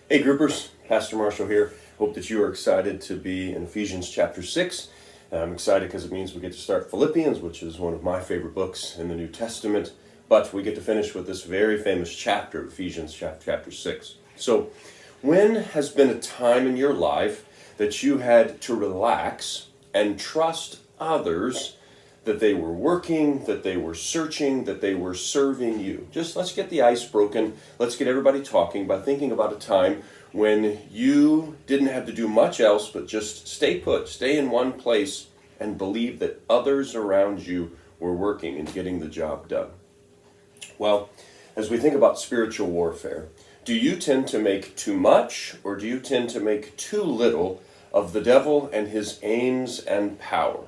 Hey groupers, Pastor Marshall here. Hope that you are excited to be in Ephesians chapter 6. I'm excited because it means we get to start Philippians, which is one of my favorite books in the New Testament. But we get to finish with this very famous chapter, Ephesians chapter 6. So, when has been a time in your life that you had to relax and trust others that they were working, that they were searching, that they were serving you? Just let's get the ice broken. Let's get everybody talking by thinking about a time when you didn't have to do much else but just stay put, stay in one place, and believe that others around you were working and getting the job done. Well, as we think about spiritual warfare, do you tend to make too much or do you tend to make too little of the devil and his aims and power?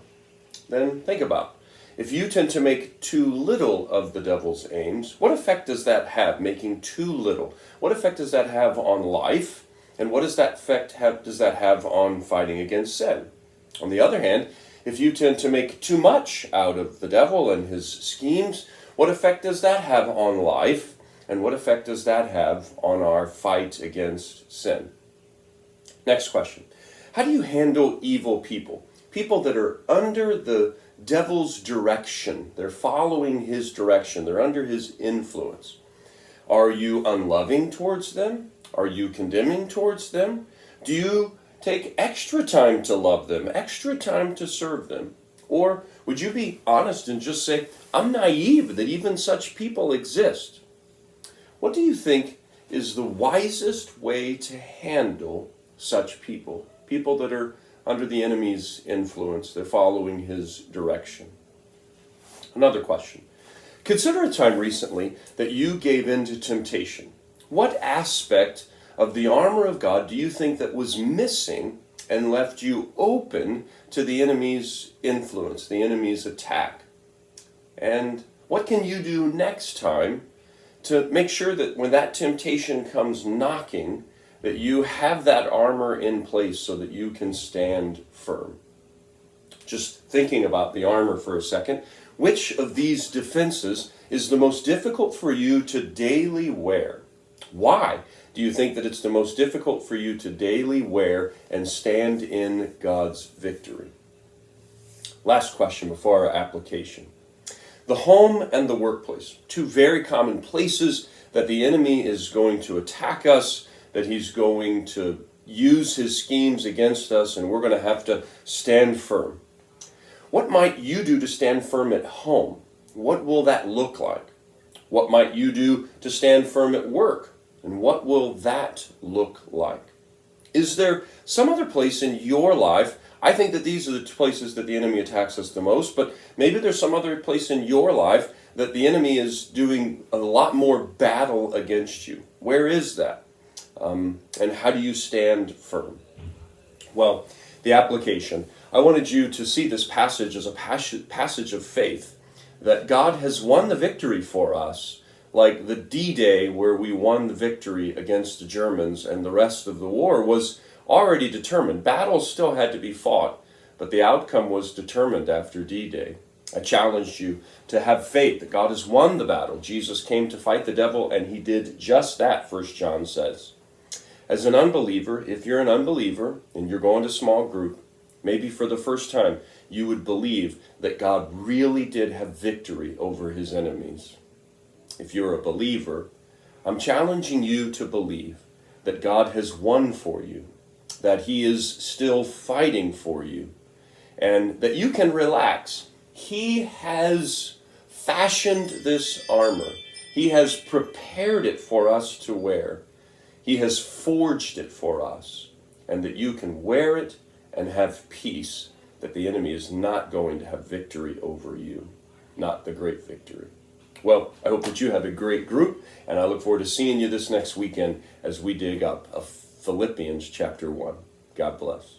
Then think about it. If you tend to make too little of the devil's aims, what effect does that have, making too little? What effect does that have on life? And what does that effect have on fighting against sin? On the other hand, if you tend to make too much out of the devil and his schemes, what effect does that have on life? And what effect does that have on our fight against sin? Next question. How do you handle evil people? People that are under the devil's direction. They're following his direction. They're under his influence. Are you unloving towards them? Are you condemning towards them? Do you take extra time to love them, extra time to serve them? Or would you be honest and just say, I'm naive that even such people exist? What do you think is the wisest way to handle such people? People that are under the enemy's influence, they're following his direction. Another question. Consider a time recently that you gave in to temptation. What aspect of the armor of God do you think that was missing and left you open to the enemy's influence, the enemy's attack? And what can you do next time to make sure that when that temptation comes knocking, that you have that armor in place so that you can stand firm? Just thinking about the armor for a second, which of these defenses is the most difficult for you to daily wear? Why do you think that it's the most difficult for you to daily wear and stand in God's victory? Last question before our application. The home and the workplace, two very common places that the enemy is going to attack us, that he's going to use his schemes against us, and we're going to have to stand firm. What might you do to stand firm at home? What will that look like? What might you do to stand firm at work? And what will that look like? Is there some other place in your life? I think that these are the places that the enemy attacks us the most, but maybe there's some other place in your life that the enemy is doing a lot more battle against you. Where is that? And how do you stand firm? Well, the application. I wanted you to see this passage as a passage of faith, that God has won the victory for us, like the D-Day where we won the victory against the Germans, and the rest of the war was already determined. Battles still had to be fought, but the outcome was determined after D-Day. I challenged you to have faith that God has won the battle. Jesus came to fight the devil, and he did just that, 1 John says. As an unbeliever, if you're an unbeliever and you're going to small group, maybe for the first time, you would believe that God really did have victory over his enemies. If you're a believer, I'm challenging you to believe that God has won for you, that he is still fighting for you, and that you can relax. He has fashioned this armor. He has prepared it for us to wear. He has forged it for us, and that you can wear it and have peace, that the enemy is not going to have victory over you, not the great victory. Well, I hope that you have a great group, and I look forward to seeing you this next weekend as we dig up Philippians chapter 1. God bless.